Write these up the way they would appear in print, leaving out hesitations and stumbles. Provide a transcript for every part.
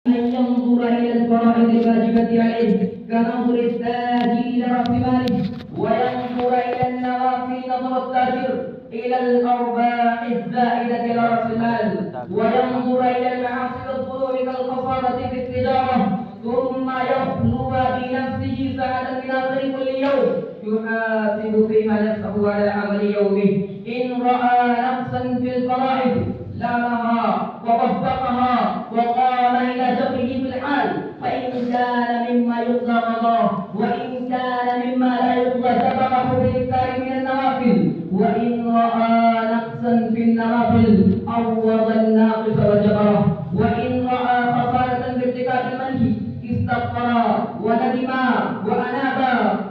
أن ينظر إلى الفرائض الواجبة عليه كنظر التاجر إلى رأس ماله، وينظر إلى النوافل نظر التاجر إلى الأرباح الزائدة على رأس المال، وينظر إلى المعاصي والظلم كالخسارة في التجارة، ثم يخلو بنفسه ساعة من آخر كل يوم يحاسب فيها نفسه على عمل يومه. إن رأى نقصا في الفرائض لامها وطبقها وقام إلى جبره بالحال، فإن كان مما يقضى قضاه، وإن كان مما لا يقضى جبره بالإكثار من النوافل. وإن رأى نقصا في النوافل عوض الناقص وجبره، وإن رأى خسارة بارتكاب المنهي استغفر وندم وأناب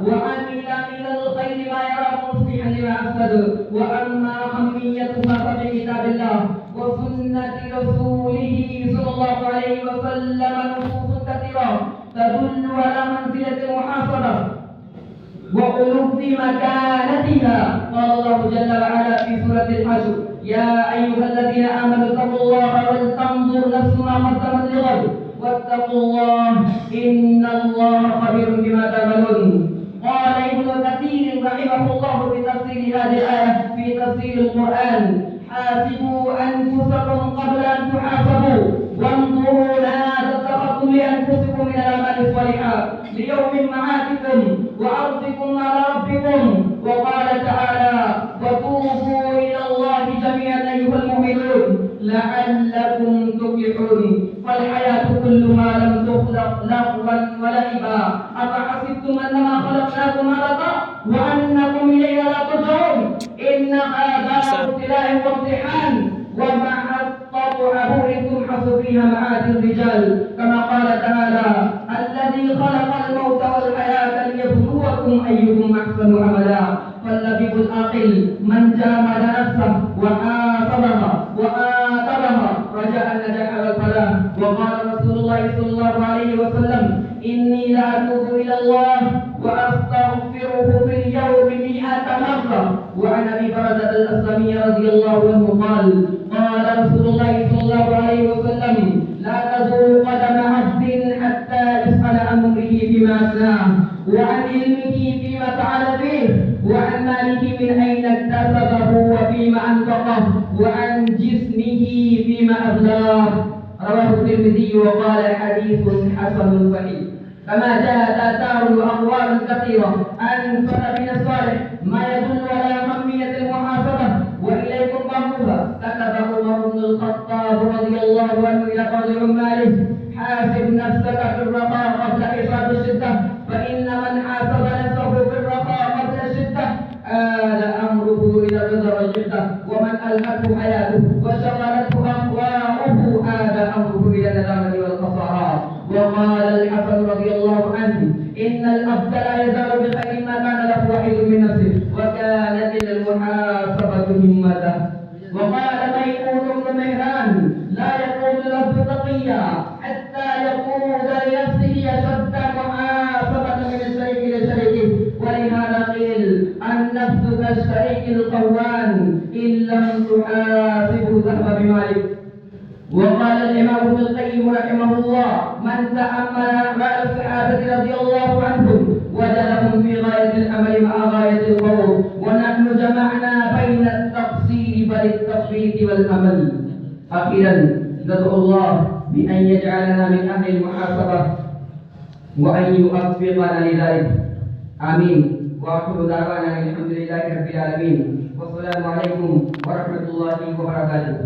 وعمل من الخير ما يراه مصلحا لما أفسد. وأما أهمية ما في كتاب الله وسنة رسوله صلى الله عليه وسلم نصوص كثيرة تدل على منزلة المحاسبة وعلو مكانتها. قال الله جل وعلا في سورة الحشر: يا أيها الذين آمنوا اتقوا الله ولتنظر نفس ما قدمت لغد واتقوا الله إن الله خبير بما تعملون. قال ابن كثير رحمه الله في تفسير هذه الآية في تفسير القرآن: حاسبوا أنفسكم قبل أن تحاسبوا، وانظروا لا تتخذوا لأنفسكم من الأعمال الصالحات ليوم معادكم وأرضكم على ربكم. وقال تعالى: وتوبوا إلى الله جميعا أيها المؤمنون لعلكم تفلحون. فالحياة كلها لم تخلق لهوا ولعبا، أفحسبتم أنما خلقناكم عبثا وأنكم إلينا لا ترجعون. إن هذا ابتلاء وامتحان ومحطة عبور تبحث فيها معاد الرجال، كما قال تعالى: الذي خلق الموت والحياة ليبلوكم أيكم أحسن عملا. فاللبيب العاقل من جاهد نفسه وحاسبها وآثرها رجاء النجاح والفلاح. وقال رسول الله صلى الله عليه وسلم: إني لأتوب إلى الله وأستغفره في اليوم 100 مرة. وعن أبي برزة الأسلمي رضي الله عنه قال: قال رسول الله صلى الله عليه وسلم: لا تزول قدم عبد حتى يسأل عن عمره فيما أفناه، وعن علمه فيما فعل به، وعن ماله من أين اكتسبه وفيما أنفقه، وعن جسمه فيما أبلاه. رواه الترمذي وقال: حديث حسن صحيح. كما جاءت آثار وأقوال كثيرة عن سلفنا الصالح ما يدل على أهمية المحاسبة، وإليكم بعضها. كتب عمر بن الخطاب رضي الله عنه إلى بعض عماله: حاسب نفسك في الرخاء قبل حساب الشدة، فإن من حاسب نفسه في الرخاء قبل الشدة آل أمره إلى الرضا والجدة، ومن ألهته حياته وشغلته أهواؤه آل أمره إلى الندامة والخسارات. وقال الحسن رضي الله عنه: إن العبد لا يزال بخير ما كان له وحيد من نفسه وكانت المحاسبة همته. وقال ميمون بن مهران: لا يكون العبد تقيا حتى يقود لنفسه أشد محاسبة من الشريك لشريكه. ولهذا قيل: النفس كالشريك القوان إن لم تحاسبه ذهب بمالك. وقال الإمام ابن القيم رحمه الله: من تأمل أعمال الصحابة رضي الله عنهم وجدهم في غاية الأمل مع غاية القول، ونحن جمعنا بين التقصير بل التفريط والأمل. أخيرا ندعو الله بأن يجعلنا من أهل المحاسبة وأن يوفقنا لذلك، آمين. وآخر دعوانا الحمد لله رب العالمين، والسلام عليكم ورحمة الله وبركاته.